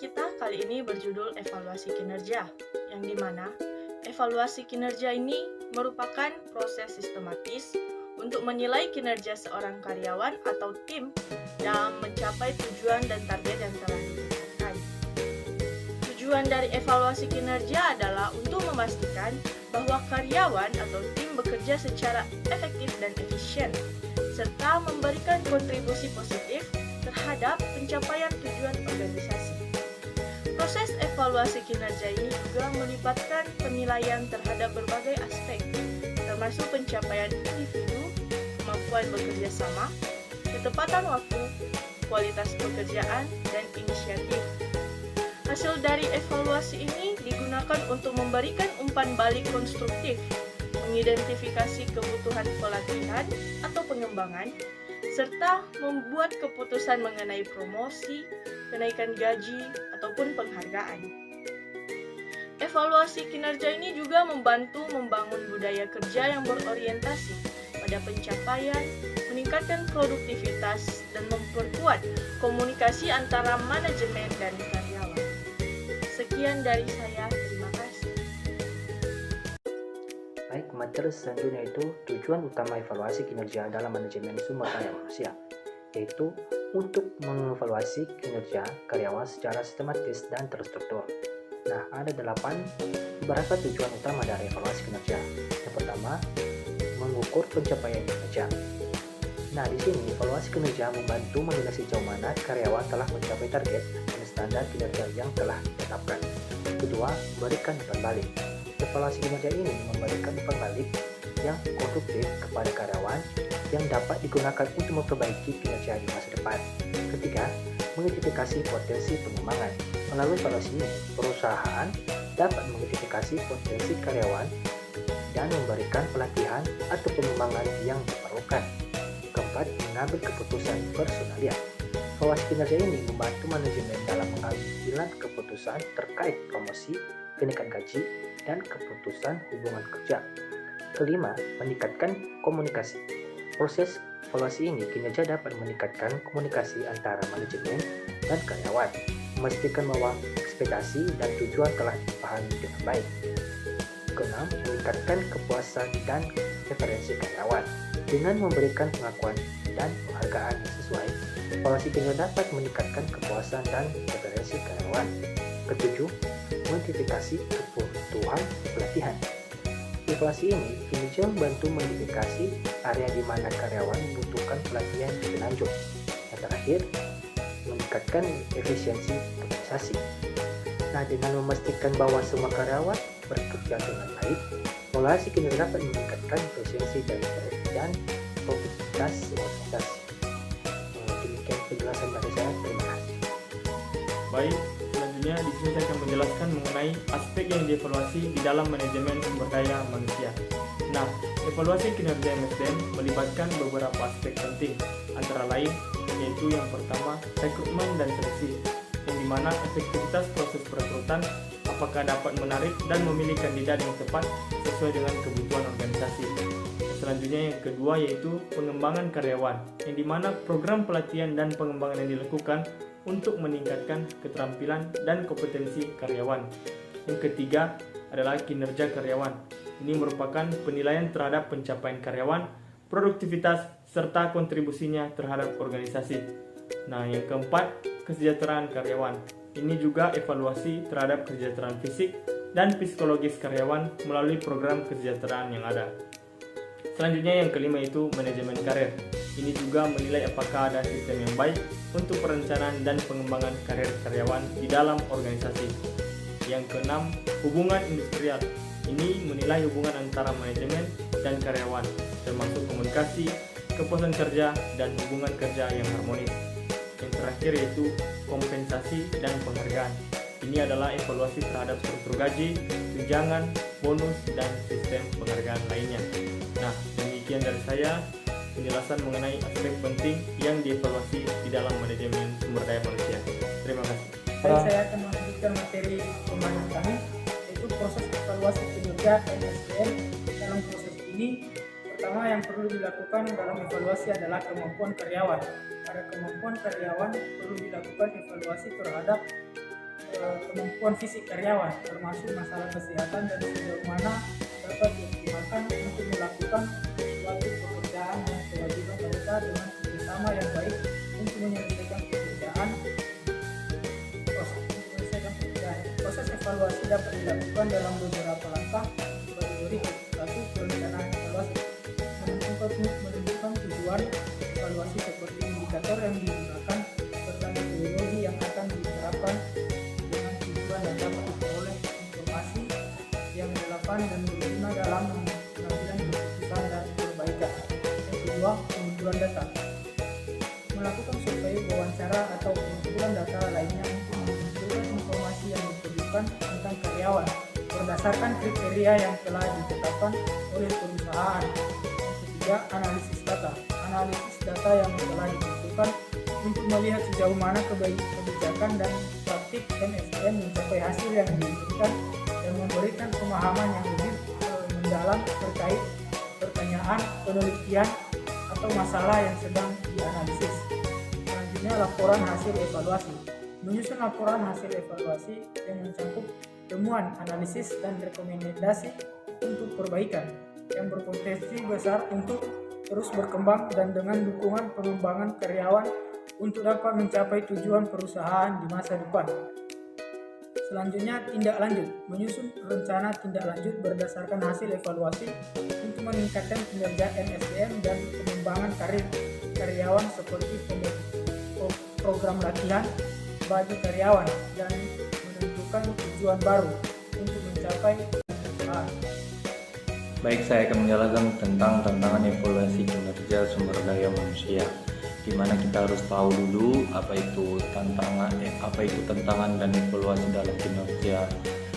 kita kali ini berjudul evaluasi kinerja, yang dimana evaluasi kinerja ini merupakan proses sistematis untuk menilai kinerja seorang karyawan atau tim dalam mencapai tujuan dan target yang telah ditetapkan. Tujuan dari evaluasi kinerja adalah untuk memastikan bahwa karyawan atau tim bekerja secara efektif dan efisien, serta memberikan kontribusi positif terhadap pencapaian tujuan organisasi. Proses evaluasi kinerja ini juga melibatkan penilaian terhadap berbagai aspek, termasuk pencapaian individu, kemampuan bekerja sama, ketepatan waktu, kualitas pekerjaan, dan inisiatif. Hasil dari evaluasi ini digunakan untuk memberikan umpan balik konstruktif, mengidentifikasi kebutuhan pelatihan atau pengembangan, serta membuat keputusan mengenai promosi, kenaikan gaji, ataupun penghargaan. Evaluasi kinerja ini juga membantu membangun budaya kerja yang berorientasi pada pencapaian, meningkatkan produktivitas, dan memperkuat komunikasi antara manajemen dan karyawan. Sekian dari saya, terima kasih. Baik, materi selanjutnya itu tujuan utama evaluasi kinerja dalam manajemen sumber daya manusia, yaitu untuk mengevaluasi kinerja karyawan secara sistematis dan terstruktur. Nah, ada 8 beberapa tujuan utama dari evaluasi kinerja. Yang pertama, mengukur pencapaian kinerja. Nah, di sini evaluasi kinerja membantu menilai sejauh mana karyawan telah mencapai target dan standar kinerja yang telah ditetapkan. Kedua, memberikan umpan balik. Evaluasi kinerja ini memberikan umpan balik yang konstruktif kepada karyawan yang dapat digunakan untuk memperbaiki kinerja di masa depan. Ketiga, mengidentifikasi potensi pengembangan. Melalui evaluasi ini, perusahaan dapat mengidentifikasi potensi karyawan dan memberikan pelatihan atau pengembangan yang diperlukan. Keempat, mengambil keputusan personalia. Evaluasi kinerja ini membantu manajemen dalam mengambil keputusan terkait promosi, kenaikan gaji, dan keputusan hubungan kerja. Kelima, meningkatkan komunikasi. Proses evaluasi ini kinerja dapat meningkatkan komunikasi antara manajemen dan karyawan, memastikan bahwa ekspektasi dan tujuan telah dipahami dengan baik. Keenam, meningkatkan kepuasan dan preferensi karyawan. Dengan memberikan pengakuan dan penghargaan yang sesuai, evaluasi kinerja dapat meningkatkan kepuasan dan preferensi karyawan. Ketujuh, mengidentifikasi kebutuhan pelatihan. Evaluasi ini kinerja membantu mengidentifikasi area di mana karyawan membutuhkan pelatihan lebih lanjut. Yang terakhir, meningkatkan efisiensi organisasi. Nah, dengan memastikan bahwa semua karyawan bekerja dengan baik, evaluasi kinerja dapat meningkatkan efisiensi dan produktivitas organisasi. Demikian penjelasan dari saya. Terima kasih. Baik, selanjutnya di sini saya akan menjelaskan mengenai aspek yang dievaluasi di dalam manajemen sumber daya manusia. Nah, evaluasi kinerja MSDM melibatkan beberapa aspek penting, antara lain yaitu yang pertama, rekrutmen dan seleksi, yang dimana efektivitas proses perekrutan apakah dapat menarik dan memilih kandidat yang tepat sesuai dengan kebutuhan organisasi. Selanjutnya yang kedua yaitu pengembangan karyawan, yang dimana program pelatihan dan pengembangan yang dilakukan untuk meningkatkan keterampilan dan kompetensi karyawan. Yang ketiga adalah kinerja karyawan. Ini merupakan penilaian terhadap pencapaian karyawan, produktivitas, serta kontribusinya terhadap organisasi. Nah, yang keempat, kesejahteraan karyawan. Ini juga evaluasi terhadap kesejahteraan fisik dan psikologis karyawan melalui program kesejahteraan yang ada. Selanjutnya yang kelima itu manajemen karir. Ini juga menilai apakah ada sistem yang baik untuk perencanaan dan pengembangan karir karyawan di dalam organisasi. Yang keenam, hubungan industrial. Ini menilai hubungan antara manajemen dan karyawan, termasuk komunikasi, kepuasan kerja, dan hubungan kerja yang harmonis. Yang terakhir yaitu kompensasi dan penghargaan. Ini adalah evaluasi terhadap struktur gaji, tunjangan, bonus, dan sistem penghargaan lainnya. Nah, demikian dari saya penjelasan mengenai aspek penting yang dievaluasi di dalam manajemen sumber daya manusia. Terima kasih. Baik, saya akan melanjutkan materi pembahasan kami, yaitu proses evaluasi kinerja MSDM. Dalam proses ini, pertama yang perlu dilakukan dalam evaluasi adalah kemampuan karyawan. Pada kemampuan karyawan perlu dilakukan evaluasi terhadap kemampuan fisik karyawan, termasuk masalah kesehatan dan sejauh mana dapat dioptimalkan untuk melakukan suatu pekerjaan dan kewajiban mereka dengan kerjasama yang baik untuk menyelesaikan pekerjaan. Proses evaluasi dapat dilakukan dalam beberapa langkah sebagai berikut. 1. Perencanaan evaluasi menentukan tujuan evaluasi seperti indikator yang digunakan serta metodologi yang akan diterapkan dengan tujuan dan dapat diperoleh informasi yang relevan dan berguna dalam pengambilan keputusan dan perbaikan. Yang kedua, pengumpulan data. Melakukan survei, wawancara atau pengumpulan data lainnya untuk mengumpulkan informasi yang diperlukan tentang karyawan berdasarkan kriteria yang telah ditetapkan oleh perusahaan. Yang ketiga, analisis data. Analisis data yang telah ditentukan untuk melihat sejauh mana kebijakan dan praktik MSDM mencapai hasil yang diinginkan dan memberikan pemahaman yang lebih mendalam terkait pertanyaan, penelitian, atau masalah yang sedang dianalisis. Selanjutnya, laporan hasil evaluasi. Menyusun laporan hasil evaluasi yang mencakup temuan, analisis, dan rekomendasi untuk perbaikan yang berpotensi besar untuk terus berkembang dan dengan dukungan pengembangan karyawan untuk dapat mencapai tujuan perusahaan di masa depan. Selanjutnya, tindak lanjut. Menyusun rencana tindak lanjut berdasarkan hasil evaluasi untuk meningkatkan kinerja MSDM dan pengembangan karir karyawan seperti program latihan bagi karyawan dan menentukan tujuan baru untuk mencapai perusahaan. Baik, saya akan menjelaskan tentang tantangan evaluasi kinerja sumber daya manusia, di mana kita harus tahu dulu apa itu tantangan dan evaluasi dalam kinerja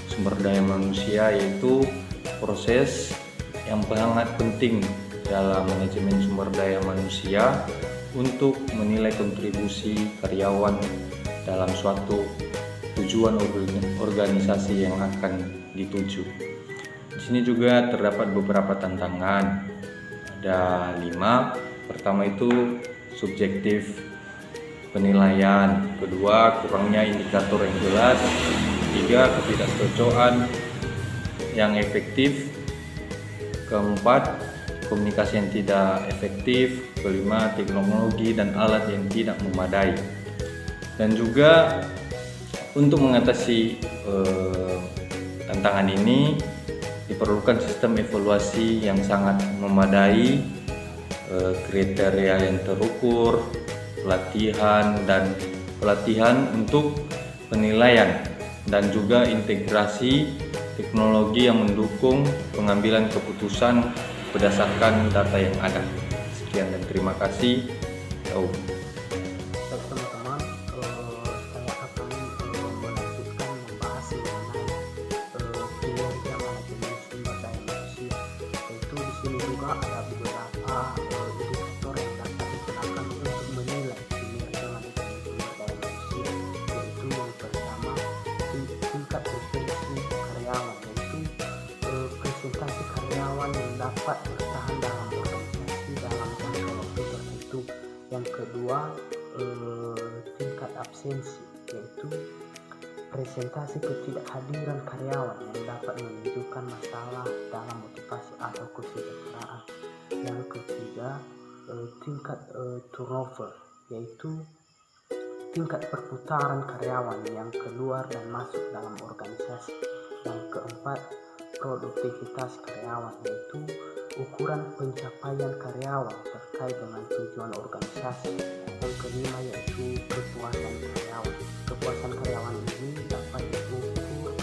sumber daya manusia, yaitu proses yang sangat penting dalam manajemen sumber daya manusia untuk menilai kontribusi karyawan dalam suatu tujuan organisasi yang akan dituju. Di sini juga terdapat beberapa tantangan. Ada 5. Pertama itu subjektif penilaian. Kedua, kurangnya indikator yang jelas. 3, ketidakcocokan yang efektif. Keempat, komunikasi yang tidak efektif. Kelima, teknologi dan alat yang tidak memadai. Dan juga untuk mengatasi tantangan ini diperlukan sistem evaluasi yang sangat memadai, kriteria yang terukur, pelatihan untuk penilaian, dan juga integrasi teknologi yang mendukung pengambilan keputusan berdasarkan data yang ada. Sekian dan terima kasih. Teman-teman, saya akan melanjutkan membahas mengenai kinerja manajemen sumber daya manusia. Yaitu di sini juga ada beberapa indikator yang dapat digunakan untuk menilai kinerja manajemen sumber daya manusia. Yaitu yang pertama, tingkat retensi karyawan, yaitu presentasi karyawan yang dapat bertahan dalam organisasi dalam jangka waktu tertentu. Yang kedua, tingkat absensi, yaitu presentasi ketidakhadiran karyawan yang dapat menunjukkan masalah dalam motivasi atau kesejahteraan. Yang ketiga, tingkat turnover, yaitu tingkat perputaran karyawan yang keluar dan masuk dalam organisasi. Yang keempat, produktivitas karyawan, yaitu ukuran pencapaian karyawan terkait dengan tujuan organisasi. Yang kelima, yaitu kepuasan karyawan. Kepuasan karyawan ini dapat diukur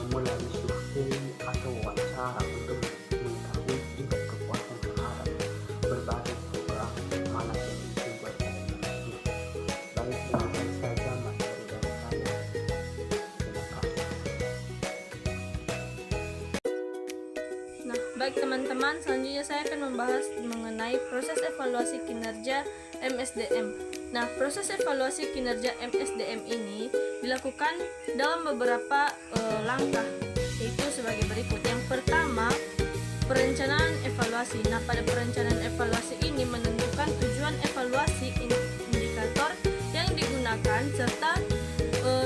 melalui survei atau wawancara untuk mengetahui tingkat kepuasan terhadap berbagai program manajemen sumber daya manusia. Baik, demikian saja materi dari saya. Terima kasih. Nah, baik teman-teman, selanjutnya saya akan membahas mengenai proses evaluasi kinerja MSDM. Nah, proses evaluasi kinerja MSDM ini dilakukan dalam beberapa langkah, yaitu sebagai berikut. Yang pertama, perencanaan evaluasi. Nah, pada perencanaan evaluasi ini menentukan tujuan evaluasi, indikator yang digunakan, serta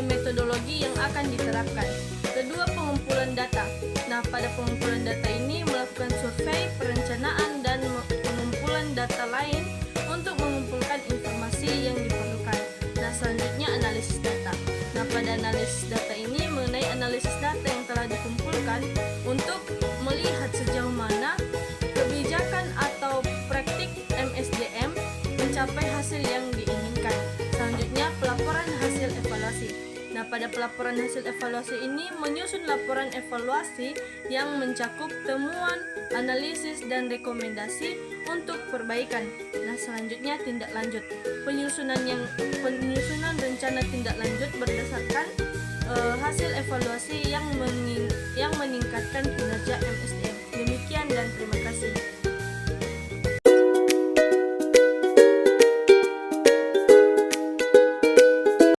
metodologi teknologi yang akan diterapkan. Kedua, pengumpulan data. Nah, pada pengumpulan data ini melakukan survei, perencanaan, dan pengumpulan data lain untuk mengumpulkan informasi yang diperlukan. Nah, selanjutnya analisis data. Nah, pada analisis data ini mengenai analisis data yang telah dikumpulkan untuk melihat sejauh mana kebijakan atau praktik MSDM mencapai hasil yang diinginkan. Selanjutnya, pelaporan hasil evaluasi. Nah, pada pelaporan hasil evaluasi ini menyusun laporan evaluasi yang mencakup temuan, analisis, dan rekomendasi untuk perbaikan. Nah, selanjutnya tindak lanjut. Penyusunan rencana tindak lanjut berdasarkan hasil evaluasi yang meningkatkan kinerja MSDM. Demikian dan terima kasih.